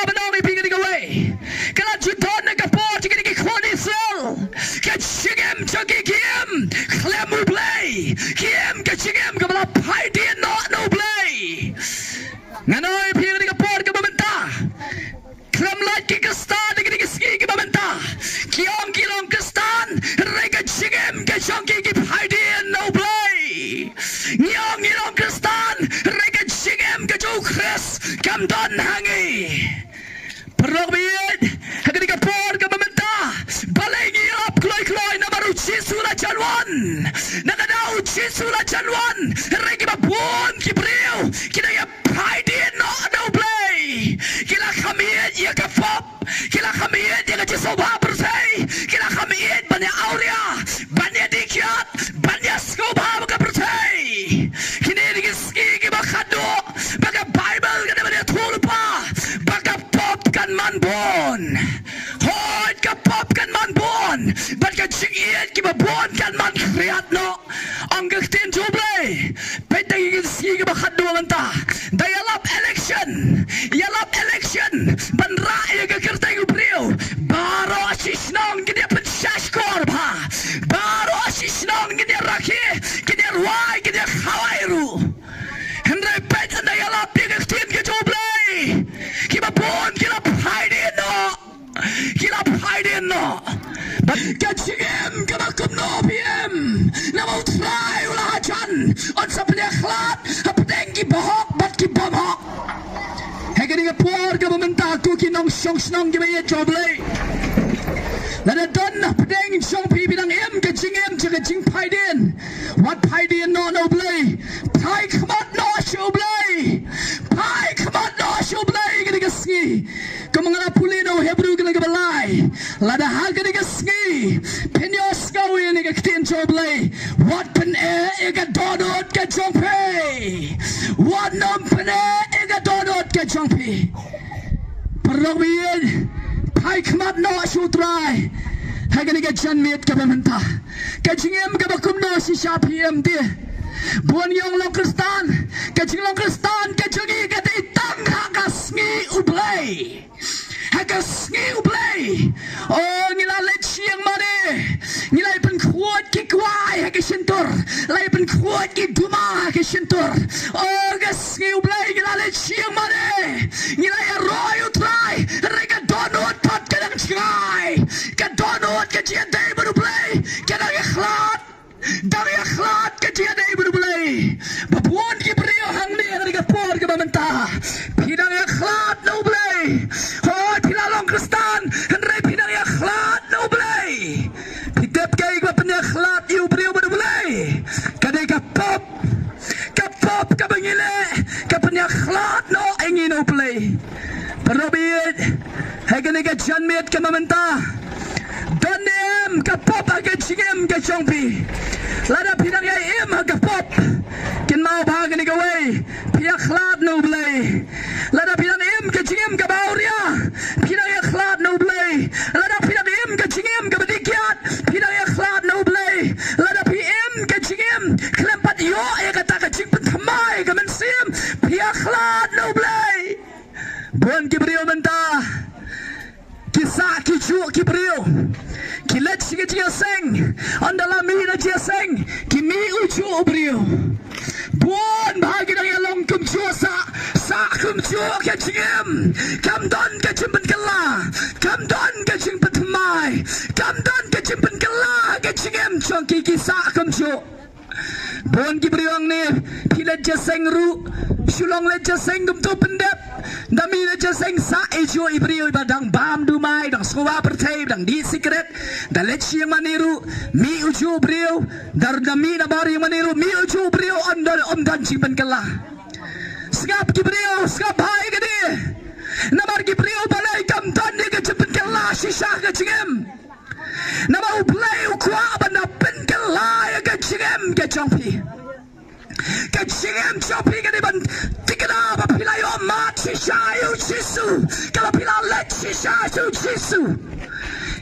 banong ipingin away. Kala juton na kapot kini kikoni sel. Kachigem chagikiem klem play. Kiem kachigem kabala pai dia no play. Nganoy ipingin kapot kabamenta. Klem light kikastan kini kiski kabamenta. Kiom kilom kastan rega chigem kachongi pai dia no play. Nyong kilom kastan rega chigem kachu Chris kamdon hangi. Perobiyad, hagani kapor kabamenta, balay ngilap kloy na maruchi sula chanwan, nakadaw chi sula chanwan, regi babon kibriw, kinaya paidin no play, kila kamiyad ya kapop, kila kamiyad ya kachisoba persay, kila kamiyad banya aurea, banya dikyat, banya skoba mga persay, kinirigiski kibakado, baga Bible kada banya tulpa, baga kan man bon hot ka pop kan man bon bat ka chigiet ki ba bon kan man kriat no ang gaktin juble peta gi ba khaddo manta dayalap election ban rae ga kerta yu brio baro asisnong gidi pen shashkor ba baro asisnong gidi rakhi gidi wai gidi khawairu hendrai peta dayalap gi gaktin ki juble ki ba bon Kila paidin no. Kachigem kamakum no PM. Namo try ulah jan. On sapnya khlat. Apdeng ki bohok bat ki bomhok. Hegani kapor kabamenta ku ki nong shong snong ki baye joble. Lada don apdeng shong pi bidang em kachigem ching paidin. What paidin no blay. Pai khamat no shoblay. Pai khamat no shoblay gani gaski. Kamangala pulino Hebrew gani gabalay. Lada haga ni gaski. Pinyos gawi ni gaktin joblay. What pen ega donot ka jongpe. What nom pen ega donot ka jongpe. Parlawin. Pai khamat no shutray. Haga ni gajan miet kabamenta. Kachingem kabakum no si shapiem dia. Buan yang long kristan, kacing long kristan, kacingi kata itang hagasngi ublay, hagasngi ublay. Oh ngila leci yang mana, ngila ipen kuat ki kuai hagasentur, lai ipen kuat ki duma hagasentur. Oh hagasngi ublay ngila leci yang mana, ngila ya roy utrai, rega donut pat kadang cikai, kadonut kacian day berublay, kadang ikhlat. Dari akhlak kecian ay berbelai, babuan kibriyo hang ni ang kapor kabamenta, pinang akhlak no belai, oh pinalong kristan, henry pinang akhlak no belai, pitep kay kapan akhlak yu briyo berbelai, kadai kapop kabangile, kapan akhlak no ingin no belai, perobiyad, hagani kacian miet kabamenta. Donem kapop agak cingem ke jongpi. Lada pinang ya im kapop. Kin mau bahagia ni gawe. Pihak khlat no belai. Lada pinang im ke cingem ke bauria. Pinang ya khlat no belai. Lada pinang im ke cingem ke bedikiat. Pinang ya khlat no belai. Lada pim ke cingem kelempat yo ya kata ke cing pentamai ke mensim. Pihak khlat no belai. Buan kibriyo mentah. Kisah kicu kibriyo. Kilet sige seng, andala mi na seng, kimi ucu brio. Buon bahagi ng yalong kumcu sa kumcu kacingem, kamdon kacimpen kala, kamdon kacimpen temai, kamdon kacimpen kala kacingem chongki kisah kumcu. Buon kibriong ni pilet seng ru, sulong let seng kumtu pendep. Dami na seng sa ejo ibrio ibadang bam dumai dang skowa pertai dang di secret dan letsi yang maniru mi uju brio dar dami na bari yang maniru mi uju brio on dan simpan kelah skap ki brio skap hai gede namar ki brio balai kam dan ni ke simpan kelah sisa ke cingem nama uplay ukwa bana pen kelah ke cingem ke chongpi kacingem chopi ke ban tikada ba pilayo mat sishayu chisu kala pilalet sishayu chisu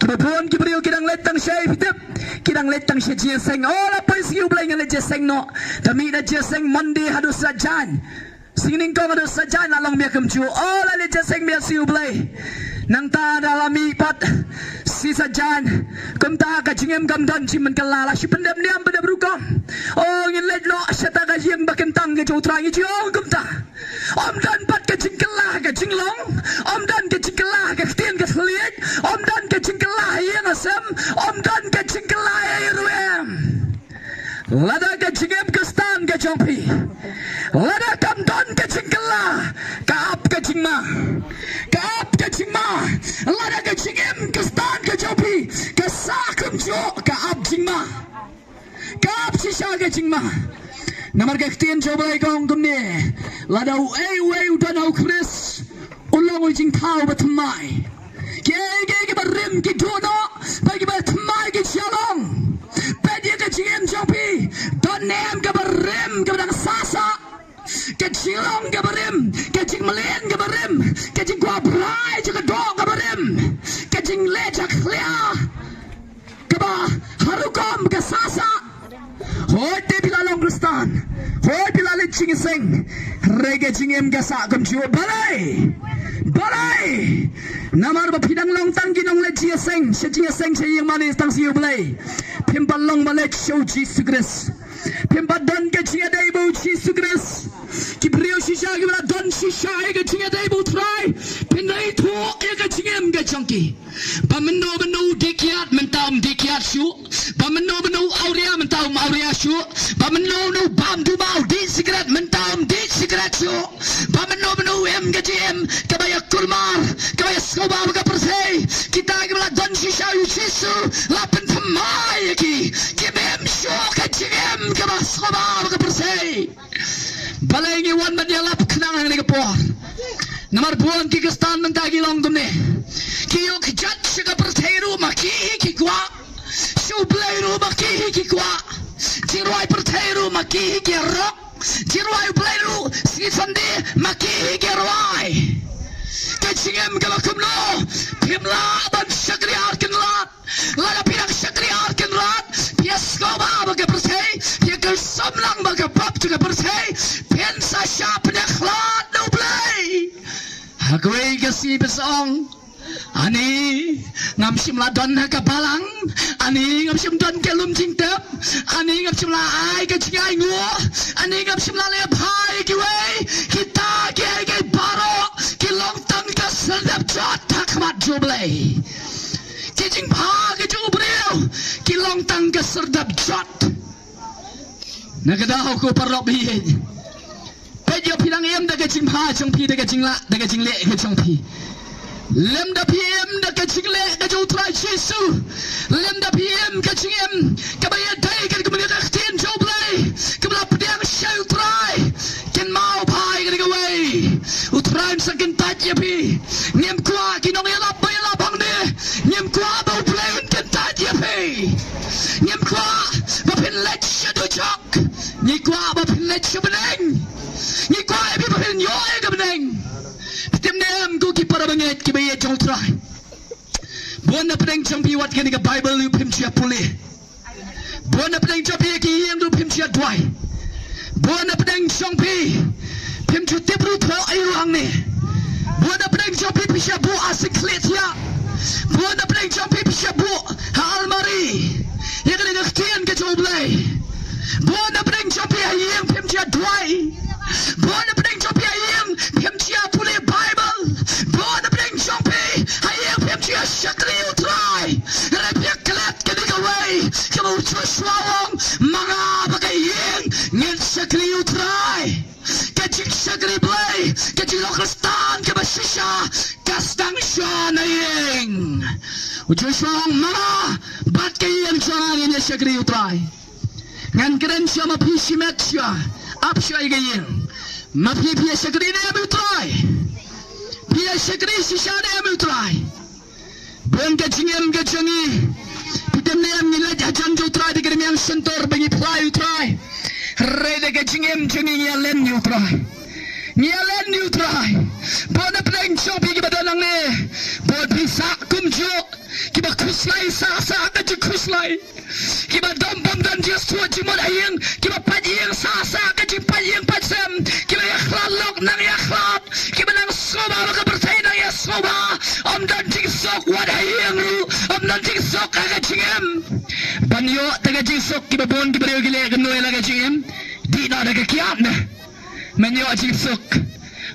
kibabon kibriyo kidang letang shay pitep kidang letang shay jeseng ola pa siu blay ngale jeseng no dami na jeseng mandi hadus rajan Singning kong ada saja nalong biar kemcu. Oh lali jaseng biar siu belai. Nang ta dalami pat si sajan kemta ka jingem gamdan cimen kelala si pendam niam pada berukam. Oh ngin lej lo syata ka jing bakentang ke jautrang ijo kemta. Om dan pat ke jingkelah ke jinglong. Om dan ke jingkelah ke tien ke seliek. Om dan ke jingkelah yang asam. Om dan ke jingkelah yang lada ke jingem ke stan ke jompi. Lada kamdon ke jingkelah. Kaap ke jingma. Kaap ke jingma. Lada ke jingem ke stan ke jompi. Ke sakum jo kaap jingma. Kaap sisa ke jingma. Namar ke ktien coba ikong kumne. Lada uwe udan au kris. Ulang ujing tau batamai. Ke barim ke dono. Bagi batamai ke jalong. Pedi ke jingem jompi. Donem ke barim ke badang sasa. Ke jilong ke barim. Ke jing melen ke barim. Ke jing gua brai ke dong ke barim. Ke jing lejak lia. Ke bah harukom ke sasa. Hoi te bila long kristan. Hoi bila lecing sing. Rege jingem ke sak kum jua balai. Balai. Namar ba pidang long tang ginong leji sing. Sejing sing yang manis tang siu balai. Pimpal long malek show Jesus Christ. Pimpal don ke jinga daibu Jesus Christ. Ki brio shisha ki bala don shisha ke jinga daibu try. Pinai tu ke jingem ke chunky. Bameno dikiat mentam dikiat shu. Bameno aurea mentam aurea shu. Bameno bam du mau di cigarette mentam di cigarette shu. Bameno em ke jim ke baya kulmar ke baya skoba ke persei. Kita ke bala don shisha yu chisu lapen pemai ki mem shu ke jim ke bala skoba ke persei. Balengi wan menyalap kenangan ni ke por. Namar buan ki kestan mentagi long tumne. Kiyo kijat siya perteru makihi ki kwa. Subleru makihi ki kwa. Jiruay perteru makihi ki rok. Jiruay bleru si sandi makihi ki ruay. Kecingem kalakumno. Pimla ban syakri arkin lat. Lada pinang syakri arkin lat. Pias koba baga persay. Piakal somlang baga pap juga persay. Piansa siya penyaklat no play. Hagway kasi besong. Ani ngamsim ladon ka balang. Ani ngamsim don ke lum jingtep. Ani ngamsim la ai ke jingai nguo. Ani ngamsim la le bhai ki wei. Kita ke baro ki long tang ka sedap jot takmat jublei. Ki jing bha ke jubreu ki long tang ka sedap jot. Nagadao ko parok bi. Pejo pinang em da ke jing bha chong pi da ke jing la da ke jing le ke chong pi. Lem da PM da kecing le da jauh try Yesu. Lem da PM kecing em kebaya day kan kemudian kektian jauh play kebelah pedang show try ken mau pai kan keway utran sakin taj yapi nyem kwa kinong yalap bang de nyem kwa bau play ken taj yapi nyem kwa bapin let shadu chok nyi kwa bapin let shabeneng nyi kwa ebi bapin yoy kebeneng Timnem go ki para banget ki baye jong try. Buan na pedang champi wat kani ka Bible lu pim chia puli. Buan na pedang champi ki yang lu pim chia dwai. Buan na pedang champi pim chu tibru tho ai ruang ni. Buan na pedang champi pisha bu asik klet ya. Buan na pedang champi pisha bu ha almari. Yang kani ka tian ke joblay. Buan na pedang champi yang pim chia dwai. Buan na pedang champi yang pim chia puli Bible. Buan na pedang champi yang pim chia syakri utrai. Repyak kelet kani ka way. Kamu swawang mga bagay yang ngin syakri utrai. Kecing syakri blay. Kecing lokastan kabasisha. Kastang siya na yang. Ujoy swawang mga bat kayang siya ngin syakri utrai. Ngan keren siya mapisimet siya. Up siya igayang. Mapipiya syakri na yamu utrai. Piya syakri siya na yamu utrai. Buang kecingem kecingi. Pitem na yam nila jajan utrai. Dikirim yang sentor bengi play utrai. Rede kecingem cingi nyalen utrai. Nyalen utrai. Buang na pedang chopi kibadanang ne. Buang bisa kumjo. Kiba kuslay sa kaju kuslay. Kiba dompom dan dia suat cuma ayang. Kiba pajang sa kaju pajang pajam. Kiba yaklalok nang yakhlap kibanang soba ka percaya nang ya soba om dan jingsok wadayang ru om dan jingsok ka jingem banyo taga jingsok kibabon kibariyo gile ganoy laga jingem di na daga kiat na menyo jingsok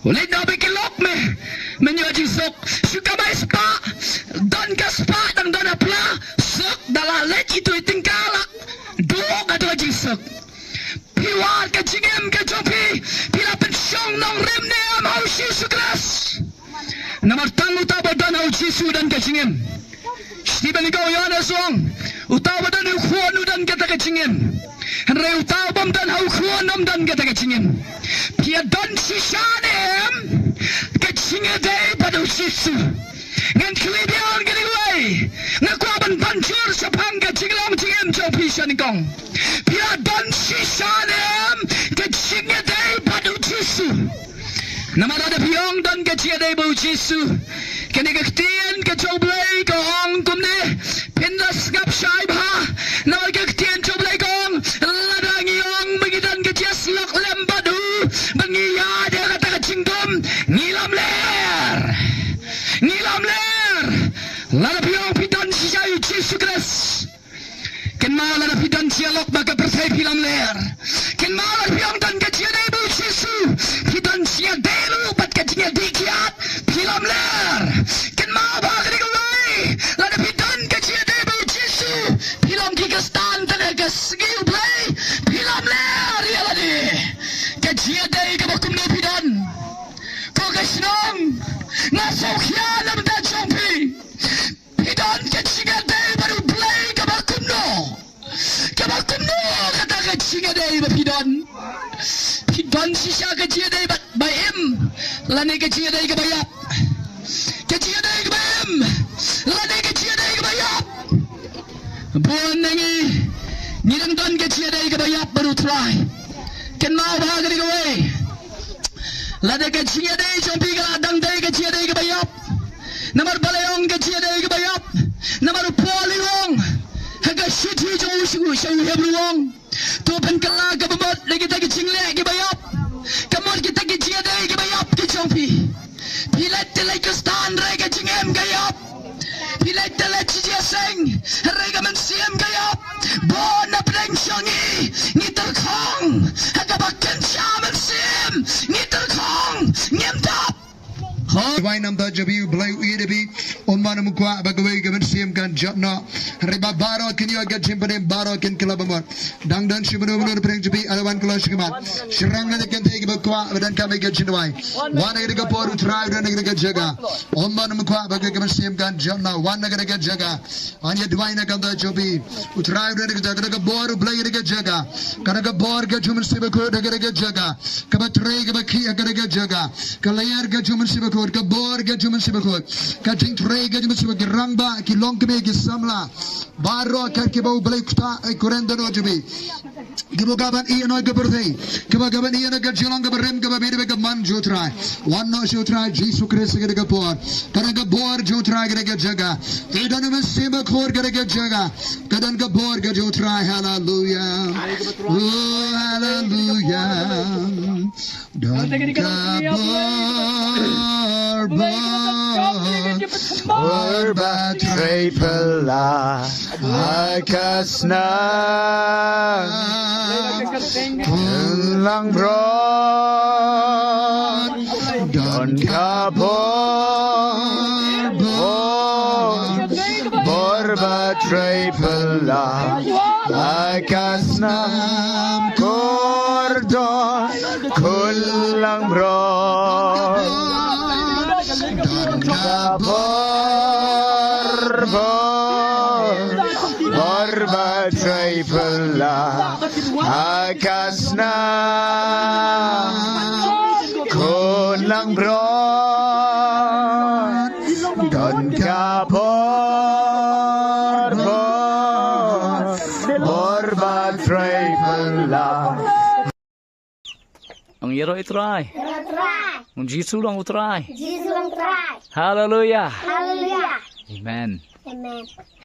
ulit na bikilok me menyo jingsok suka mai spa don ka spa dang don apla sok dalalet itu tingkalak dok atau jingsok piwar ka jingem ka jopi pila pensyong nong rem ne am hau shisu keras nomor tang utaba dan hau shisu dan ka jingem Stephen ikaw yana song utaba dan hau khuan dan kata ka jingem Henry utaba dan hau khuan dan kata ka jingem pia dan sishanem ka jingem day pada shisu ngan kelebihan giliway ngakuaban banjur sapang ka jinglam jingem jopi shanikong pia dan sishanem ka jingem day pada shisu nama ada piong dan ka jingem day pada shisu kini kektian ka joblay ka ong kumne pindas ngap syai bha nama kektian joblay kong ladang iong begitan ka jeslok lembadu bengiya dia kata ka jingkom ngilam ler lada piong pidan sisayu Yesus Kristus ken mau lada pidan sialok baka persai pilam ler ken mau lada piong dan kecil ibu Yesus pidan sia delu bat kecilnya dikiat pilam ler ken mau baka dikulai lada pidan kecil ibu Yesus pilam kikastan tenaga skill play pilam ler ya ladi kecil dari kebakum ni pidan kau kesnong nasuk hialam dan jompi pidan kecil dari baru play kebakumno kata kecil dari pidan sisa kecil dari bayem lani kecil dari kebayap kecil dari kebayem lani kecil dari kebayap buan nengi nirang don kecil dari kebayap baru try ken mau bahag dari kawai lada kecil dari jompi kaladang dari kecil dari kebayap Namar balayong kecil dari kebayap, namar poliwong, haga shiti jauh shau hebluwong, tupan kala kababot lagi kita kecil lagi kebayap, kamor kita kecil dari kebayap kecompi, pilat telai kestan rega cingem gayap, pilat telai cijaseng rega mensiam gayap, bona prengsiongi ngiterkong, haga bakken shaman sim ngiterkong nyemtap. Wai nam ta jabi blai ui debi umman mukwa bagawai gaban sim kan jatna riba baro kini aga jimpane baro kin kelabamot dang dan shibunu bunu preng jabi alawan kula shikamat shirang na ken te gabakwa badan kami ga jinwai wana ga poru trai dan ga jaga umman mukwa bagawai gaban sim kan jatna wana ga jaga anya dwai na kan ta jabi utrai dan ga boru blai ga jaga kana ga bor ga jumun sibako ga jaga kabatre ga bakhi ga jaga kalayar ga jumun sibako kabor ga juman sibakot kading tre ga juman sibak rangba ki long kebe ki samla baro kar ke bau blai kuta korenda no jubi gibo gaban iya no ga berde gibo gaban iya no ga jilong ga berem ga bebe ga man jotra one no jotra Yesus Kristus ga por kana ga bor jotra ga jaga edan men sibakor ga jaga kadan ga bor ga jotra hallelujah oh hallelujah dan ga Berbagai pela akasna Lang bron Don kapor Berbagai pela akasna Kordon kulang bron Berbagai pela akasna kulang bron don kapor berbagai pela Ang yero itry. Ang Jisu lang utry. Jesus lang try. Hallelujah. Hallelujah. Amen. Amen.